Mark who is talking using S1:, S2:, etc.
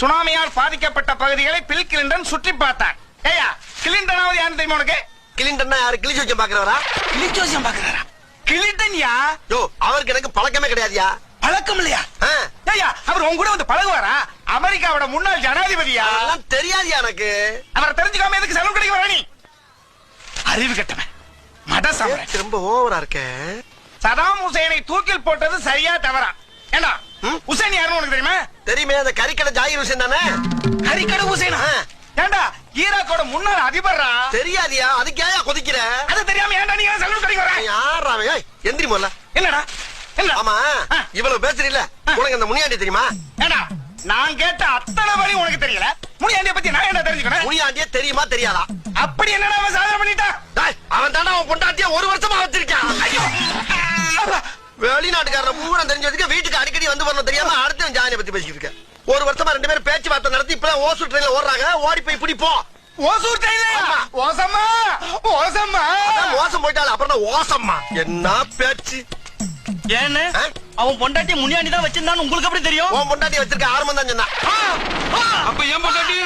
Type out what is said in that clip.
S1: சுனாமியால் பாதிக்கப்பட்ட பகுதிகளை bill Clinton சுற்றி பார்த்தார். ஏயா கிளின்டனாவது யாரு தெரியுமா உனக்கு?
S2: கிளின்டன் யாரு? கிளிச்சோசியம் பாக்குறவரா?
S1: கிளிச்சோசியம் பாக்குறாரா? கிளின்டன் யா?
S2: யோ, அவருக்கு எனக்கு பழக்கமே கிடையாதுயா.
S1: பழக்கம் இல்லையா? ஏயா அவர் உங்க கூட வந்து பழகுவாரா? அமெரிக்காவோட முன்னாள் ஜனாதிபதியா?
S2: அதெல்லாம் தெரியாதுயா எனக்கு.
S1: அவரை தெரிஞ்சுக்காம எதுக்கு செலவு கிடைக்க வர நீ? அறிவு கட்டவன் மத சாம்ராஜ்.
S2: ரொம்ப ஓவரா இருக்க.
S1: சதாம் ஹுசைனை தூக்கில் போட்டது சரியா தவறா? ஏண்டா ஹுசைன் யாருன்னு உனக்கு தெரியுமா?
S2: தெரியுமே, அந்த கறிக்கடை ஜாகிர் ஹுசைன் தானே?
S1: கறிக்கடை ஹுசைனா? ஏண்டா ஈராக்கோட முன்னாள் அதிபரா?
S2: தெரியாதியா, அதுக்கு ஏன் கொதிக்கிற?
S1: அது தெரியாம ஏண்டா நீ செலவு கிடைக்க வர?
S2: யாரா எந்திரி போல.
S1: என்னடா என்ன?
S2: ஆமா, இவ்வளவு பேசுறீல்ல, உனக்கு அந்த முனியாண்டி தெரியுமா?
S1: ஏண்டா நான் கேட்ட அத்தனை வழி உனக்கு தெரியல. முனியாண்டிய பத்தி நான் என்ன தெரிஞ்சுக்கணும்?
S2: முனியாண்டிய தெரியுமா தெரியாதா?
S1: அப்படி என்னடா அவன் சாதனை பண்ணிட்டான்?
S2: அவன் தானே அவன் பொண்டாட்டிய 1 வருஷமா வச்சிருக்கான்.
S1: ஐயோ,
S2: வெளிநாட்டுக்காரன் பூரா தெரிஞ்சு வச்சுக்க, வீட்டுக்கு அடிக்கடி வந்து வரணும் தெரியாம அடுத்த ஜானியை பத்தி பேசிட்டு இருக்க. 1 வருஷமா 2 பேரும் பேச்சுவார்த்தை நடத்தி இப்பதான் ஓசூர் ட்ரெயின்ல ஓடுறாங்க. ஓடி போய் பிடிப்போம்.
S1: ஓசூர் ட்ரெயின்ல ஓசம்மா ஓசம்மா
S2: மோசம் போயிட்டால அப்புறம் ஓசம்மா. என்ன பேச்சு?
S3: ஏன்னு அவன் பொண்டாட்டி முனியாண்டி தான் வச்சிருந்தான்னு உங்களுக்கு எப்படி தெரியும்?
S2: உன் பொண்டாட்டி வச்சிருக்க ஆரம்பம் தான் சொன்னா.
S1: அப்ப என் பொண்டாட்டி